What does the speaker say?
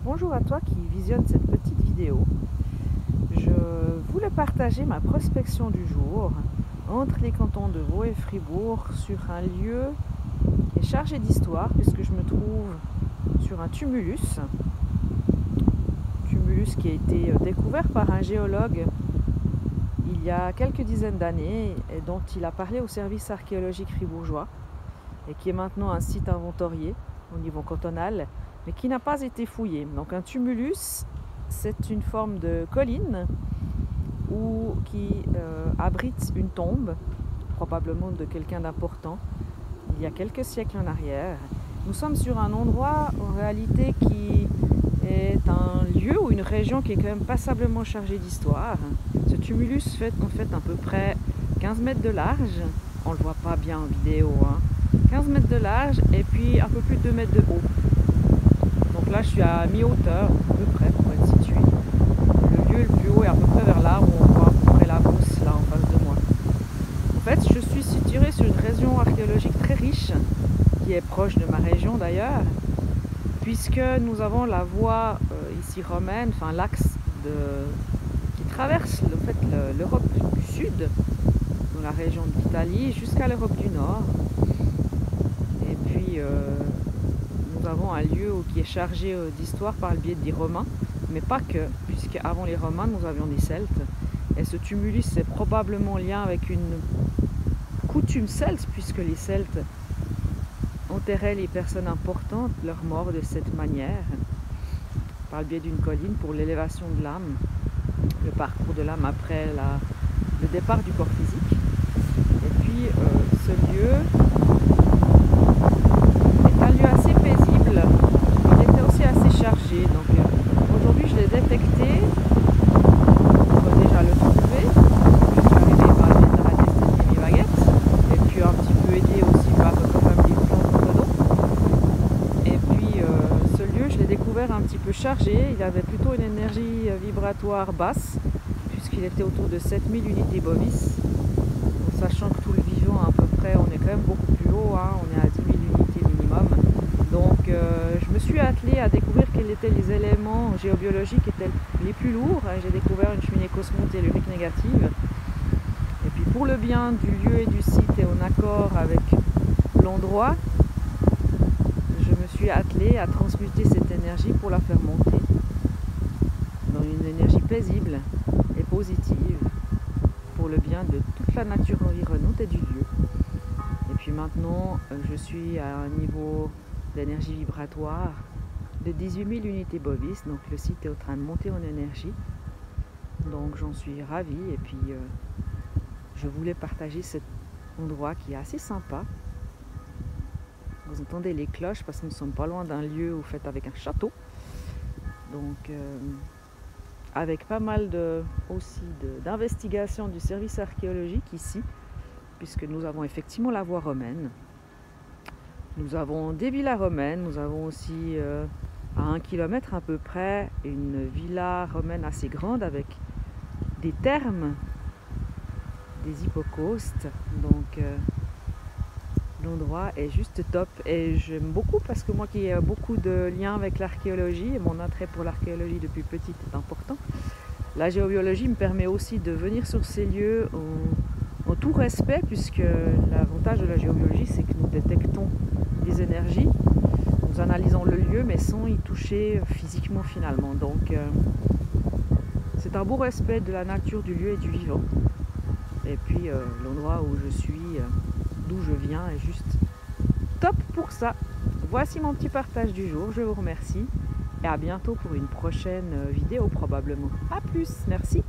Bonjour à toi qui visionne cette petite vidéo. Je voulais partager ma prospection du jour entre les cantons de Vaud et Fribourg sur un lieu qui est chargé d'histoire puisque je me trouve sur un tumulus. Tumulus qui a été découvert par un géologue il y a quelques dizaines d'années et dont il a parlé au service archéologique fribourgeois et qui est maintenant un site inventorié au niveau cantonal, mais qui n'a pas été fouillé. Donc un tumulus, c'est une forme de colline qui abrite une tombe, probablement de quelqu'un d'important, il y a quelques siècles en arrière. Nous sommes sur un endroit en réalité qui est un lieu ou une région qui est quand même passablement chargée d'histoire. Ce tumulus fait en fait à peu près 15 mètres de large, on ne le voit pas bien en vidéo, 15 mètres de large et puis un peu plus de 2 mètres de haut. Donc là je suis à mi-hauteur, à peu près pour être situé. Le lieu le plus haut est à peu près vers là où on voit à peu près la Beauce là en face de moi. En fait je suis situé sur une région archéologique très riche, qui est proche de ma région d'ailleurs, puisque nous avons la voie ici romaine, enfin l'axe qui traverse l'Europe du Sud, dans la région de l'Italie, jusqu'à l'Europe du Nord. Et puis nous avons un lieu qui est chargé d'histoire par le biais des Romains, mais pas que, puisque avant les Romains nous avions des Celtes. Et ce tumulus est probablement en lien avec une coutume celte, puisque les Celtes enterraient les personnes importantes, leurs morts de cette manière, par le biais d'une colline pour l'élévation de l'âme, le parcours de l'âme après le départ du corps physique. Et puis ce lieu est un lieu assez paisible, il était aussi assez chargé, donc aujourd'hui je l'ai détecté, on va déjà le trouver, je suis arrivée par le biais de la destinée des baguettes, et puis un petit peu aidé aussi par quand même des plantes d'eau. Et puis ce lieu je l'ai découvert un petit peu chargé, il avait plutôt une énergie vibratoire basse, puisqu'il était autour de 7000 unités bovis, sachant que tout le vivant à peu près, on est quand même beaucoup plus haut, on est à 10 000 unités minimum. Donc je me suis attelée à découvrir quels étaient les éléments géobiologiques qui étaient les plus lourds. J'ai découvert une cheminée cosmotellurique négative. Et puis pour le bien du lieu et du site et en accord avec l'endroit, je me suis attelée à transmuter cette énergie pour la faire monter dans une énergie paisible et positive pour le bien de toute la nature environnante et du lieu. Et puis maintenant, je suis à un niveau d'énergie vibratoire de 18 000 unités bovis, donc le site est en train de monter en énergie. Donc j'en suis ravie et puis je voulais partager cet endroit qui est assez sympa. Vous entendez les cloches parce que nous ne sommes pas loin d'un lieu fait avec un château. Donc avec pas mal d'investigations du service archéologique ici, puisque nous avons effectivement la voie romaine. Nous avons des villas romaines, nous avons aussi à 1 kilomètre à peu près une villa romaine assez grande avec des thermes, des hypocaustes. Donc l'endroit est juste top et j'aime beaucoup parce que moi qui ai beaucoup de liens avec l'archéologie et mon attrait pour l'archéologie depuis petite est important, la géobiologie me permet aussi de venir sur ces lieux en tout respect, puisque l'avantage de la géobiologie c'est que nous détectons des énergies, nous analysons le lieu mais sans y toucher physiquement finalement. Donc c'est un beau respect de la nature du lieu et du vivant. Et puis l'endroit où je suis, d'où je viens, est juste top pour ça. Voici mon petit partage du jour, je vous remercie et à bientôt pour une prochaine vidéo probablement. A plus, merci.